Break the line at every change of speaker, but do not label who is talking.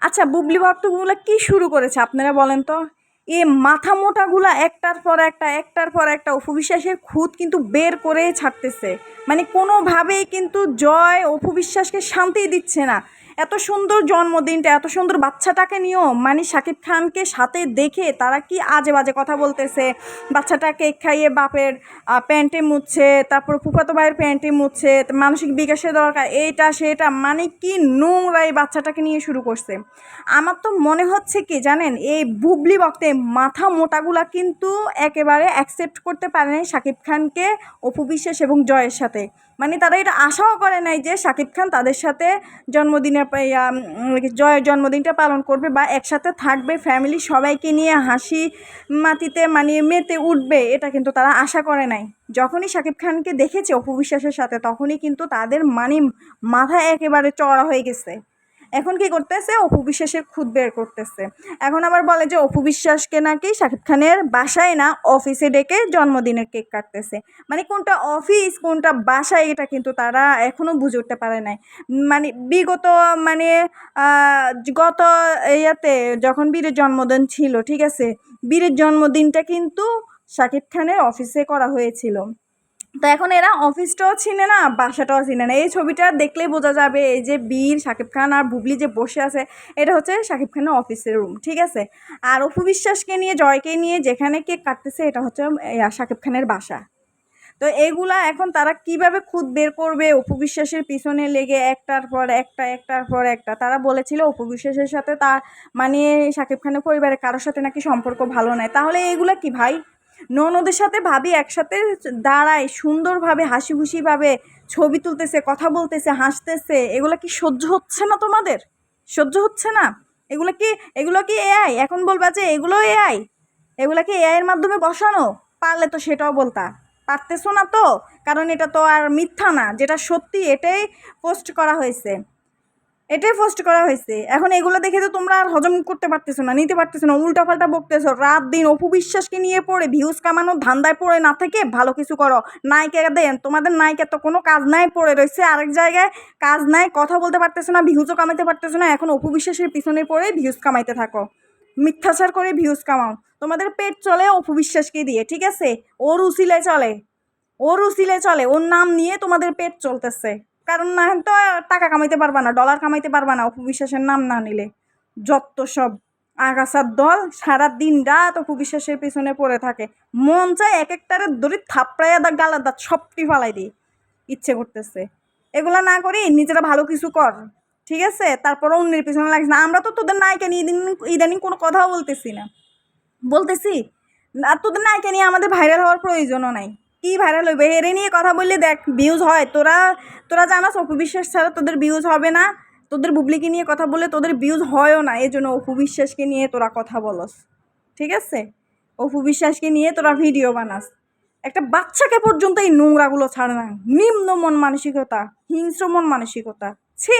আচ্ছা, বুবলি ভক্তগুলো কি শুরু করেছে আপনারা বলেন তো? এ মাথা মোটাগুলা একটার পর একটা অপু বিশ্বাসের খুঁত কিন্তু বের করেই ছাড়তেছে। মানে কোনোভাবেই কিন্তু জয় অপু বিশ্বাসকে শান্তিই দিচ্ছে না। এত সুন্দর জন্মদিনটা, এত সুন্দর বাচ্চাটাকে নিয়েও মানে শাকিব খানকে সাথে দেখে তারা কি আজে বাজে কথা বলতেছে। বাচ্চাটা কেক খাইয়ে বাপের প্যান্টে মুছছে, তারপর ফুফাতো ভাইয়ের প্যান্টে মুছছে, মানসিক বিকাশের দরকার এইটা সেটা, মানে কি নোংরা এই বাচ্চাটাকে নিয়ে শুরু করছে। আমার তো মনে হচ্ছে কি জানেন, এই বুবলি বক্তে মাথা মোটাগুলা কিন্তু একেবারে অ্যাকসেপ্ট করতে পারে নাই শাকিব খানকে অপু বিশ্বাস এবং জয়ের সাথে। মানে তারা এটা আশাও করে নাই যে শাকিব খান তাদের সাথে জন্মদিনের জয়ের জন্মদিনটা পালন করবে বা একসাথে থাকবে, ফ্যামিলি সবাইকে নিয়ে হাসি মাতিতে মানে মেতে উঠবে, এটা কিন্তু তারা আশা করে নাই। যখনই শাকিব খানকে দেখেছে অপু বিশ্বাসের সাথে তখনই কিন্তু তাদের মানে মাথা একেবারে চড়া হয়ে গেছে। এখন কি করতেছে, অপু বিশ্বাসের খুদ বের করতেছে। এখন আবার বলে যে অপু বিশ্বাসকে নাকি শাকিব খানের বাসায় না অফিসে ডেকে জন্মদিনের কেক কাটতেছে। মানে কোনটা অফিস কোনটা বাসায় এটা কিন্তু তারা এখনো বুঝে উঠতে পারে নাই। মানে বিগত মানে গত ইয়াতে যখন বীরের জন্মদিন ছিল, ঠিক আছে, বীরের জন্মদিনটা কিন্তু শাকিব খানের অফিসে করা হয়েছিল। তো এখন এরা অফিসটাও চিনে না, বাসাটাও চিনে না। এই ছবিটা দেখলেই বোঝা যাবে এই যে বীর, শাকিব খান আর বুবলি যে বসে আছে এটা হচ্ছে শাকিব খানের অফিসের রুম, ঠিক আছে। আর অপু বিশ্বাসকে নিয়ে জয়কে নিয়ে যেখানে কেক কাটতেছে এটা হচ্ছে শাকিব খানের বাসা। তো এগুলা এখন তারা কিভাবে খুদ বের করবে অপু বিশ্বাসের পিছনে লেগে একটার পর একটা। তারা বলেছিল অপু বিশ্বাসের সাথে মানে শাকিব খানের পরিবারের কারোর সাথে নাকি সম্পর্ক ভালো নাই। তাহলে এগুলা কি ভাই? ননদের সাথে ভাবি একসাথে দাঁড়ায় সুন্দরভাবে হাসি খুশিভাবে ছবি তুলতেছে, কথা বলতেছে, হাসতেছে, এগুলো কি সহ্য হচ্ছে না তোমাদের? সহ্য হচ্ছে না? এগুলো কি এআই? এখন বলবা যে এগুলো এআই? এগুলা কি এআই এর মাধ্যমে বসানো? পারলে তো সেটাও বলতা। পারতেছো না তো, কারণ এটা তো আর মিথ্যা না, যেটা সত্যি এটাই পোস্ট করা হয়েছে। এখন এগুলো দেখে তো তোমরা আর হজম করতে পারতেছো না, নিতে পারতেছো না, উল্টাপাল্টা বকতেছো। রাত দিন অপু বিশ্বাসকে নিয়ে পড়ে ভিউজ কামানোর ধান্দায় পড়ে না থেকে ভালো কিছু করো। নায়িকা দেন, তোমাদের নায়িকা তো কোনো কাজ নাই, পড়ে রয়েছে আরেক জায়গায়, কাজ নাই, কথা বলতে পারতেছো না, ভিউজও কামাইতে পারতেছো না। এখন অপু বিশ্বাসের পিছনে পড়ে ভিউজ কামাইতে থাকো, মিথ্যাচার করে ভিউজ কামাও। তোমাদের পেট চলে অপু বিশ্বাসকে দিয়ে, ঠিক আছে। ওর উসিলে চলে, ওর নাম নিয়ে তোমাদের পেট চলতেছে। কারণ না তো টাকা কামাইতে পারবা না, ডলার কামাইতে পারবা না অপু বিশ্বাসের নাম না নিলে। যত সব আগাছার দল সারা দিন রাত অপু বিশ্বাসের পিছনে পড়ে থাকে। মন চায় এক একটারে ধরে থাপড়াইয়া গালার দাঁত সবটি ফালাই দিই, ইচ্ছে করতেছে। এগুলা না করি নিজেরা ভালো কিছু কর, ঠিক আছে। তারপর অন্যের পিছনে লাগিস না। আমরা তো তোদের নায়িকা নিয়ে ইদানিং কোনো কথাও বলতেছি না, তোদের নায়িকা নিয়ে আমাদের ভাইরাল হওয়ার প্রয়োজনও নাই। কি ভাইরাল হইবে? এরে নিয়ে কথা বললে দেখ ভিউজ হয়। তোরা তোরা জানাস অপু বিশ্বাস ছাড়া তোদের ভিউজ হবে না। তোদের বুবলিকে নিয়ে কথা বললে তোদের ভিউজ হয়ও না, এই জন্য অপু বিশ্বাসকে নিয়ে তোরা কথা বলস, ঠিক আছে। অপু বিশ্বাসকে নিয়ে তোরা ভিডিও বানাস। একটা বাচ্চাকে পর্যন্ত এই নোংরাগুলো ছাড়ে না। নিম্ন মন মানসিকতা, হিংস্র মন মানসিকতা, ছি।